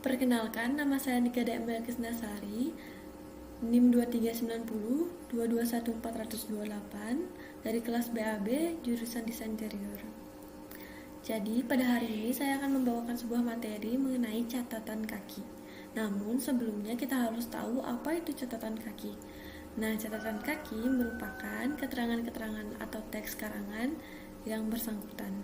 Perkenalkan, nama saya Nika Dembel Kisnasari, NIM 2390 221428 dari kelas BAB jurusan Desain Interior. Jadi, pada hari ini saya akan membawakan sebuah materi mengenai catatan kaki. Namun, sebelumnya kita harus tahu apa itu catatan kaki. Nah, catatan kaki merupakan keterangan-keterangan atau teks karangan yang bersangkutan.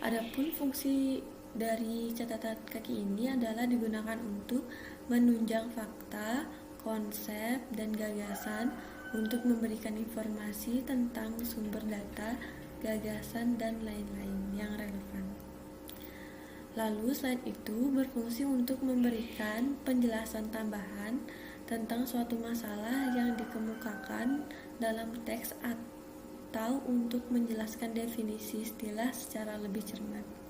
Adapun fungsi dari catatan kaki ini adalah digunakan untuk menunjang fakta, konsep, dan gagasan untuk memberikan informasi tentang sumber data, gagasan, dan lain-lain yang relevan. Lalu selain itu berfungsi untuk memberikan penjelasan tambahan tentang suatu masalah yang dikemukakan dalam teks atau untuk menjelaskan definisi istilah secara lebih cermat.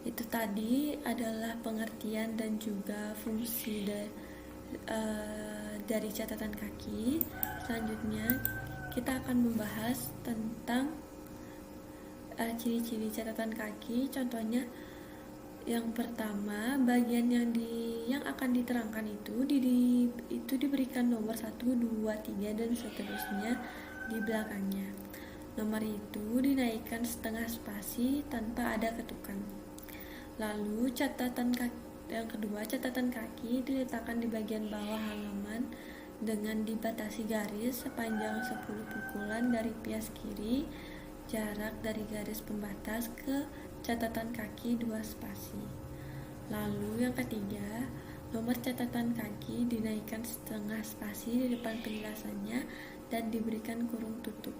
Itu tadi adalah pengertian dan juga fungsi dari catatan kaki. Selanjutnya kita akan membahas tentang ciri-ciri catatan kaki. Contohnya, yang pertama, bagian yang akan diterangkan itu diberikan nomor 1, 2, 3 dan seterusnya di belakangnya. Nomor itu dinaikkan setengah spasi tanpa ada ketukan. Lalu yang kedua, catatan kaki diletakkan di bagian bawah halaman dengan dibatasi garis sepanjang 10 pukulan dari pias kiri, jarak dari garis pembatas ke catatan kaki 2 spasi. Lalu yang ketiga, nomor catatan kaki dinaikkan setengah spasi di depan penjelasannya dan diberikan kurung tutup.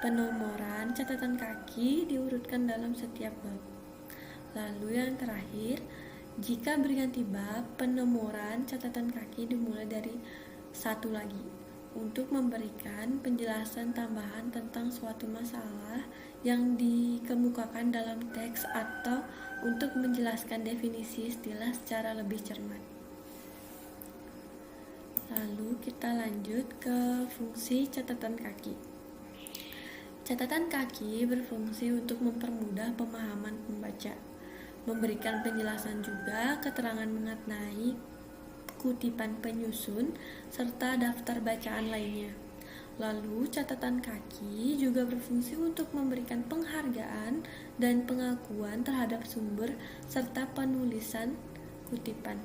Penomoran catatan kaki diurutkan dalam setiap bab. Lalu yang terakhir, jika berganti bab, penomoran catatan kaki dimulai dari satu lagi untuk memberikan penjelasan tambahan tentang suatu masalah yang dikemukakan dalam teks atau untuk menjelaskan definisi istilah secara lebih cermat. Lalu kita lanjut ke fungsi catatan kaki. Catatan kaki berfungsi untuk mempermudah pemahaman pembaca, memberikan penjelasan juga keterangan mengenai kutipan penyusun serta daftar bacaan lainnya. Lalu catatan kaki juga berfungsi untuk memberikan penghargaan dan pengakuan terhadap sumber serta penulisan kutipan.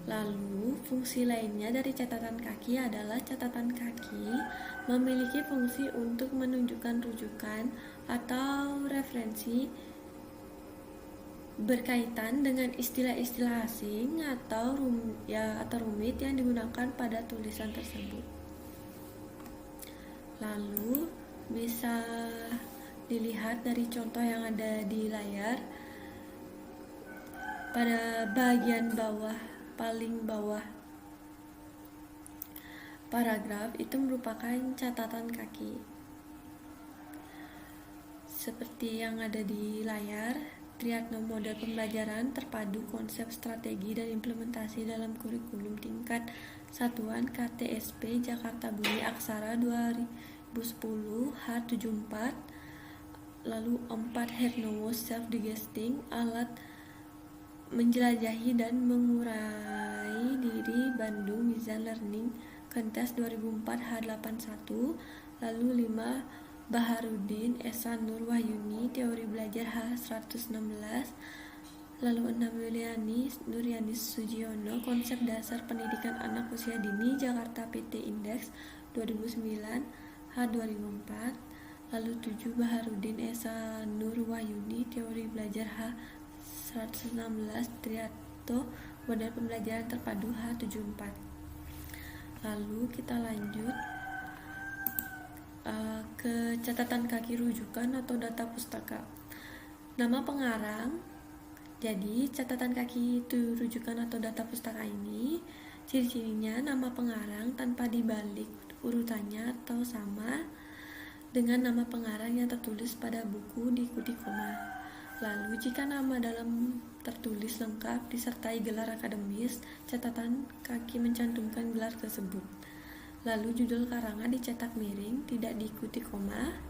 Lalu fungsi lainnya dari catatan kaki adalah catatan kaki memiliki fungsi untuk menunjukkan rujukan atau referensi berkaitan dengan istilah-istilah asing atau rumit yang digunakan pada tulisan tersebut. Lalu bisa dilihat dari contoh yang ada di layar. Pada bagian paling bawah paragraf itu merupakan catatan kaki. Seperti yang ada di layar, Triatno model pembelajaran terpadu konsep strategi dan implementasi dalam kurikulum tingkat satuan KTSP Jakarta Bumi Aksara 2010 H74. Lalu 4 Hernomo Self Digesting alat menjelajahi dan mengurai diri Bandung Mizan Learning Contest 2004 H81. Lalu 5 Baharudin Esa Nur Wahyuni Teori Belajar H116. Lalu 6 Nuryani Sujiono Konsep Dasar Pendidikan Anak Usia Dini Jakarta PT Index 2009 H2004. Lalu 7 Baharudin Esa Nur Wahyuni Teori Belajar H116 Triatno Model Pembelajaran Terpadu H74. Lalu kita lanjut ke catatan kaki rujukan atau data pustaka. Nama pengarang. Jadi catatan kaki itu rujukan atau data pustaka ini ciri-cirinya nama pengarang tanpa dibalik urutannya atau sama dengan nama pengarang yang tertulis pada buku diikuti koma. Lalu jika nama dalam tertulis lengkap disertai gelar akademis, catatan kaki mencantumkan gelar tersebut. Lalu judul karangan dicetak miring, tidak diikuti koma.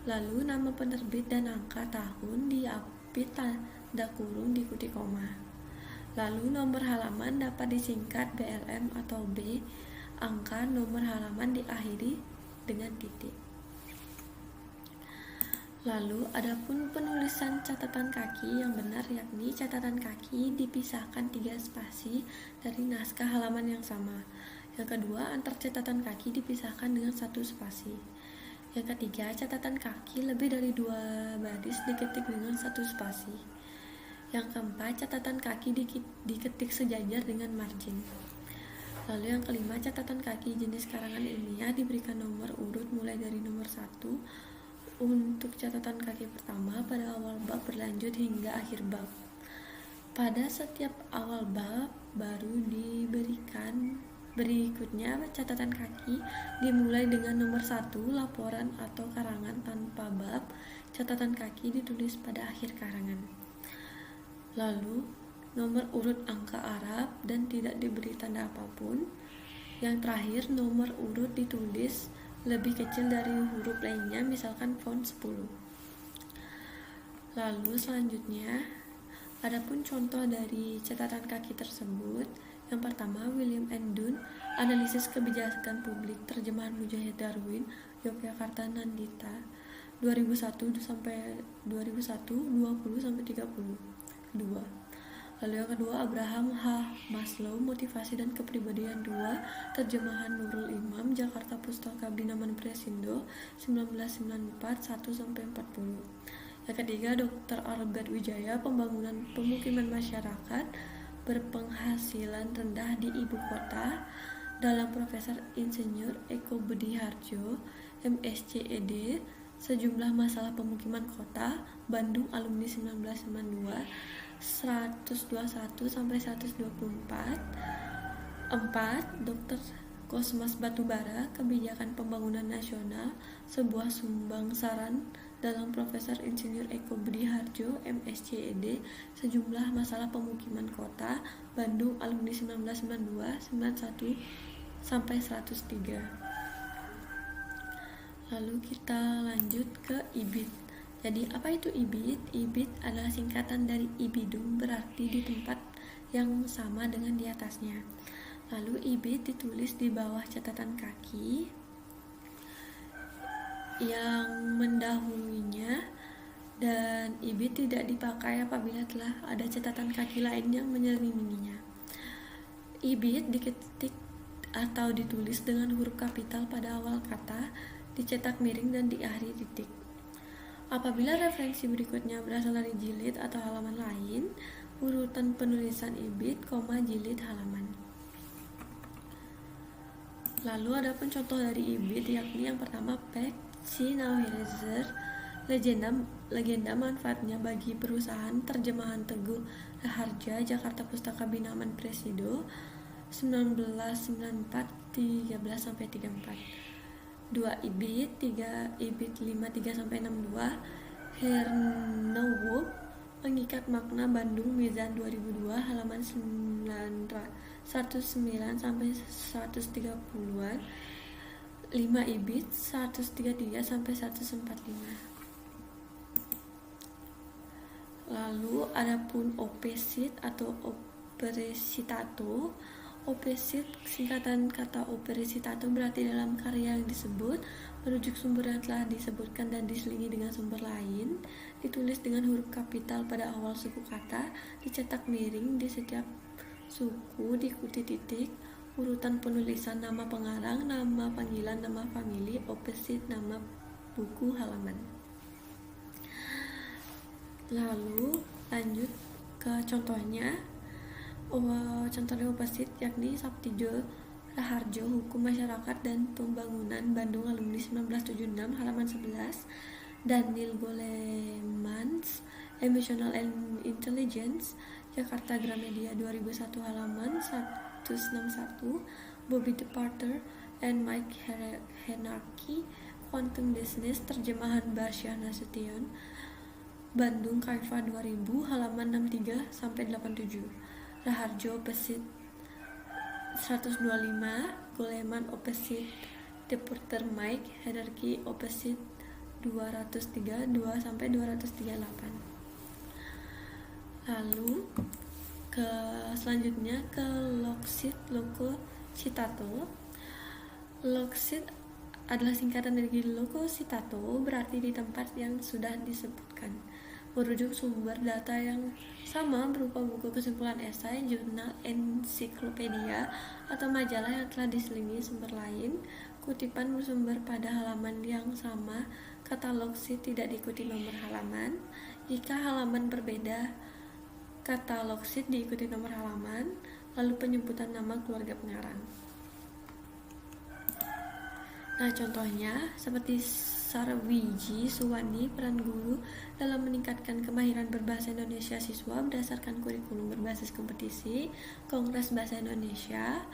Lalu nama penerbit dan angka tahun diapit diikuti koma. Lalu nomor halaman dapat disingkat BLM atau B. Angka nomor halaman diakhiri dengan titik. Lalu adapun penulisan catatan kaki yang benar, yakni catatan kaki dipisahkan 3 spasi dari naskah halaman yang sama. Yang kedua, antar catatan kaki dipisahkan dengan 1 spasi. Yang ketiga, catatan kaki lebih dari 2 baris diketik dengan 1 spasi. Yang keempat, catatan kaki diketik sejajar dengan margin. Lalu yang kelima, catatan kaki jenis karangan ilmiah diberikan nomor urut mulai dari nomor 1 untuk catatan kaki pertama pada awal bab berlanjut hingga akhir bab. Pada setiap awal bab baru diberikan berikutnya catatan kaki dimulai dengan nomor 1 laporan atau karangan tanpa bab. Catatan kaki ditulis pada akhir karangan. Lalu nomor urut angka Arab dan tidak diberi tanda apapun. Yang terakhir, nomor urut ditulis lebih kecil dari huruf lainnya, misalkan font 10. Lalu selanjutnya, adapun contoh dari catatan kaki tersebut. Yang pertama, William N. Dunn, Analisis Kebijakan Publik, terjemahan Mujahid Darwin, Yogyakarta Nandita, 2001 sampai 2032. Lalu yang kedua, Abraham H. Maslow, Motivasi dan Kepribadian 2, terjemahan Nurul Imam, Jakarta Pustaka Binaman Presindo, 1994 1-40. Yang ketiga, Dr. Albert Wijaya, Pembangunan Pemukiman Masyarakat Berpenghasilan Rendah di Ibu Kota, dalam Profesor Insinyur Eko Budi Harjo, MSc.Ed, Sejumlah Masalah Pemukiman Kota, Bandung, Alumni 1992, 121 sampai 124. 4. Dr. Kosmas Batubara, Kebijakan Pembangunan Nasional, sebuah sumbangsaran, dalam Profesor Insinyur Eko Budi Harjo, MSc.Ed, Sejumlah Masalah Pemukiman Kota, Bandung, Alumni 1992, 91 sampai 103. Lalu kita lanjut ke IBIT. Jadi apa itu IBIT? IBIT adalah singkatan dari ibidum, berarti di tempat yang sama dengan di atasnya. Lalu IBIT ditulis di bawah catatan kaki yang mendahulunya, dan IBIT tidak dipakai apabila telah ada catatan kaki lain yang menyeliminya. IBIT diketik atau ditulis dengan huruf kapital pada awal kata, dicetak miring dan diakhiri titik. Apabila referensi berikutnya berasal dari jilid atau halaman lain, urutan penulisan IBIT, jilid halaman. Lalu ada pun contoh dari IBIT, yakni yang pertama Peck C. Nauheiser, legenda manfaatnya bagi perusahaan, terjemahan Teguh Raharja, Jakarta Pustaka Binaman Presido, 1994 13-34. 2 IBIT, 3 IBIT 53-62, Hernewop, Pengikat Makna Bandung, Mizan 2002, halaman 109 sampai 130-an. 5 IBIT 133 sampai 145. Lalu adapun OPSIT atau Operecitato. OPSIT singkatan kata Operecitato berarti dalam karya yang disebut merujuk sumber yang telah disebutkan dan diselingi dengan sumber lain, ditulis dengan huruf kapital pada awal suku kata, dicetak miring di setiap suku, diikuti titik. Urutan penulisan nama pengarang, nama panggilan, nama famili, OPSIT, nama buku, halaman. Lalu lanjut ke contohnya. Contoh dari OPSIT yakni Sabtijo Raharjo, Hukum Masyarakat dan Pembangunan, Bandung, Alumni 1976, halaman 11. Daniel Golemans, Emotional and Intelligence, Jakarta Gramedia 2001, halaman 161. Bobby Departer and Mike Henarchy, Quantum Business, terjemahan Barsyah Nasution, Bandung, Kaifa 2000, halaman 63-87. Raharjo OPSIT 125, Goleman OPSIT, Departer Mike Henarchy OPSIT 203 2-238. Lalu selanjutnya ke Loksit Leukocytato. Loksit adalah singkatan dari leukocitato, berarti di tempat yang sudah disebutkan. Merujuk sumber data yang sama berupa buku kesimpulan esai, jurnal, ensiklopedia, atau majalah yang telah diselingi sumber lain. Kutipan bersumber pada halaman yang sama. Kata Loksit tidak diikuti nomor halaman. Jika halaman berbeda, kata Loksit diikuti nomor halaman, lalu penyebutan nama keluarga pengarang. Nah, contohnya seperti Sarwiji Suwandi, peran guru dalam meningkatkan kemahiran berbahasa Indonesia siswa berdasarkan kurikulum berbasis kompetisi, Kongres Bahasa Indonesia,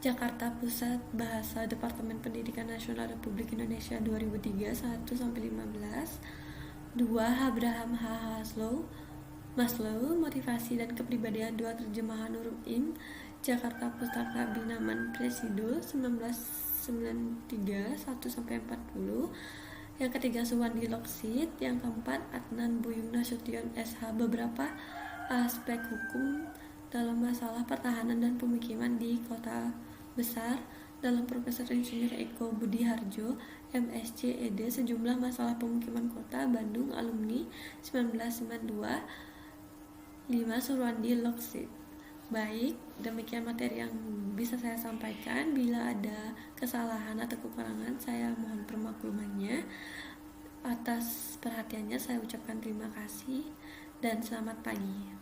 Jakarta Pusat Bahasa Departemen Pendidikan Nasional Republik Indonesia 2003 1-15. 2. Abraham H. Maslow, Motivasi dan Kepribadian 2, terjemahan huruf in, Jakarta Pustaka Binaman Presidul 1993 1-40. Yang ketiga Suwandi Loksit. Yang keempat Adnan Buyung Nasution SH, beberapa aspek hukum dalam masalah pertahanan dan pemukiman di kota besar, dalam Profesor Insinyur Eko Budi Harjo MSc ED, sejumlah masalah pemukiman kota Bandung, alumni 1992. 5. Suwandi Loksit. Baik, demikian materi yang bisa saya sampaikan. Bila ada kesalahan atau kekurangan, saya mohon permaklumannya. Atas perhatiannya saya ucapkan terima kasih dan selamat pagi.